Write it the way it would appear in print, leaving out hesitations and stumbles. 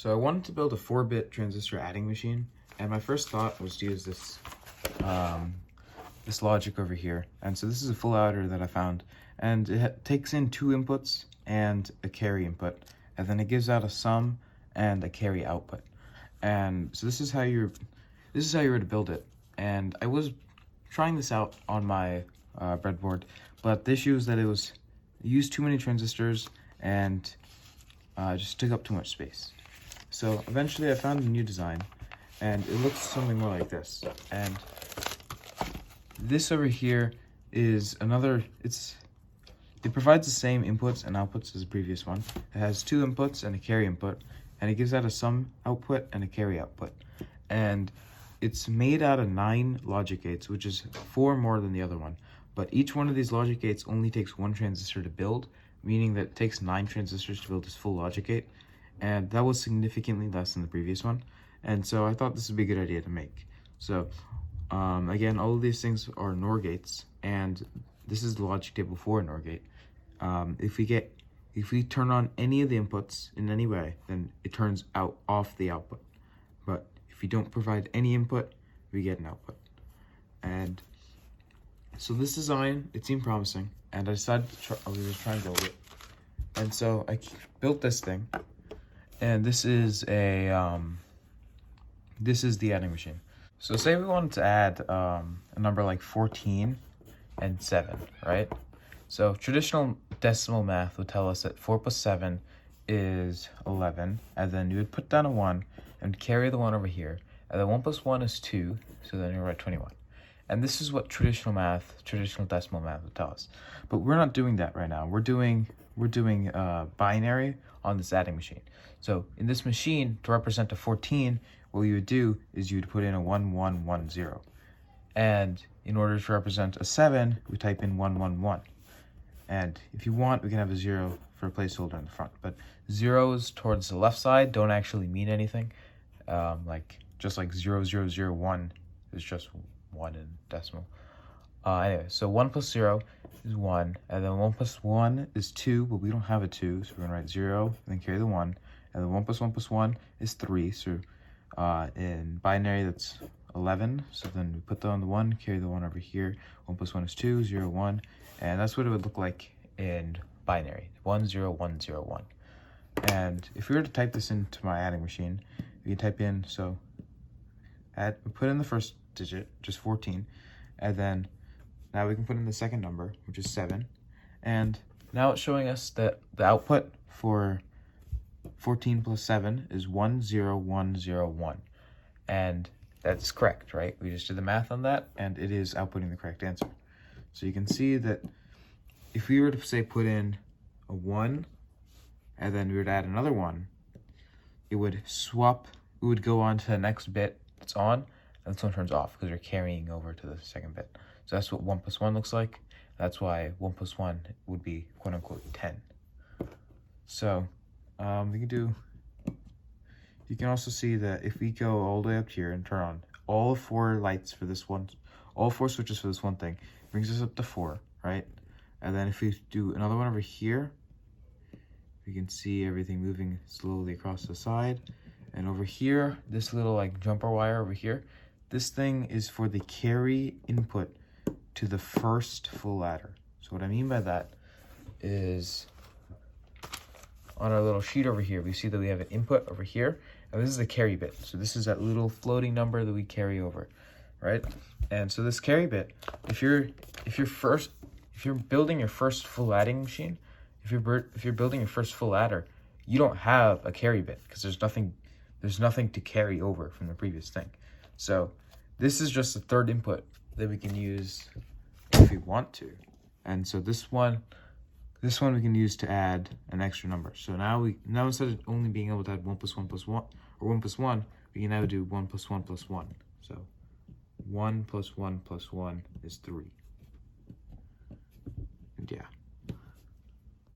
So I wanted to build a 4-bit transistor adding machine, and my first thought was to use this this logic over here. And so this is a full adder that I found, and it takes in 2 inputs and a carry input, and then it gives out a sum and a carry output. And so this is how you were to build it. And I was trying this out on my breadboard, but the issue is that it used too many transistors and just took up too much space. So eventually I found a new design, and it looks something more like this. And this over here is it provides the same inputs and outputs as the previous one. It has 2 inputs and a carry input, and it gives out a sum output and a carry output. And it's made out of 9 logic gates, which is 4 more than the other one. But each one of these logic gates only takes 1 transistor to build, meaning that it takes 9 transistors to build this full logic gate. And that was significantly less than the previous one. And so I thought this would be a good idea to make. So again, all of these things are NOR gates, and this is the logic table for a NOR gate. If we turn on any of the inputs in any way, then it turns off the output. But if you don't provide any input, we get an output. And so this design, it seemed promising, and I decided I was going to try and build it. And so I built this thing, and this is the adding machine. So say we wanted to add a number like 14 and 7, right? So traditional decimal math would tell us that 4 plus 7 is 11, and then you would put down a 1 and carry the 1 over here, and then 1 plus 1 is 2, so then you're at 21. And this is what traditional decimal math would tell us. But we're not doing that right now. We're doing binary on this adding machine. So in this machine, to represent a 14, what you would do is you would put in a 1, 1, 1, 0. And in order to represent a 7, we type in 1, 1, 1. And if you want, we can have a 0 for a placeholder in the front. But zeros towards the left side don't actually mean anything. Just like 0, 0, 0, 1 is just 1 in decimal. Anyway, so 1 plus 0 is 1, and then 1 plus 1 is 2, but we don't have a 2, so we're going to write 0, and then carry the 1, and then 1 plus 1 plus 1 is 3, so in binary that's 11, so then we put down the 1, carry the 1 over here, 1 plus 1 is 2, 0, 1, and that's what it would look like in binary, 1, 0, 1, 0, 1. And if we were to type this into my adding machine, we can type in, put in the first digit, just 14, and then now we can put in the second number, which is 7, and now it's showing us that the output for 14 plus 7 is 1, 0, 1, 0, 1, and that's correct, right? We just did the math on that, and it is outputting the correct answer. So you can see that if we were to say put in a 1, and then we would add another 1, it would go on to the next bit that's on, and this one turns off because we're carrying over to the second bit. So that's what 1 plus 1 looks like. That's why 1 plus 1 would be quote unquote 10. So you can also see that if we go all the way up here and turn on all 4 lights for this one, all 4 switches for this one thing, it brings us up to 4, right? And then if we do another one over here, we can see everything moving slowly across the side. And over here, this little like jumper wire over here, this thing is for the carry input to the first full adder. So what I mean by that is on our little sheet over here, we see that we have an input over here, and this is the carry bit. So this is that little floating number that we carry over, right? And so this carry bit, if you're building your first full adding machine, if you're building your first full adder, you don't have a carry bit because there's nothing to carry over from the previous thing. So this is just the third input that we can use if we want to. And so this one we can use to add an extra number. So now instead of only being able to add 1 plus 1 plus 1 or 1 plus 1, we can now do 1 plus 1 plus 1. So 1 plus 1 plus 1 is 3. And yeah.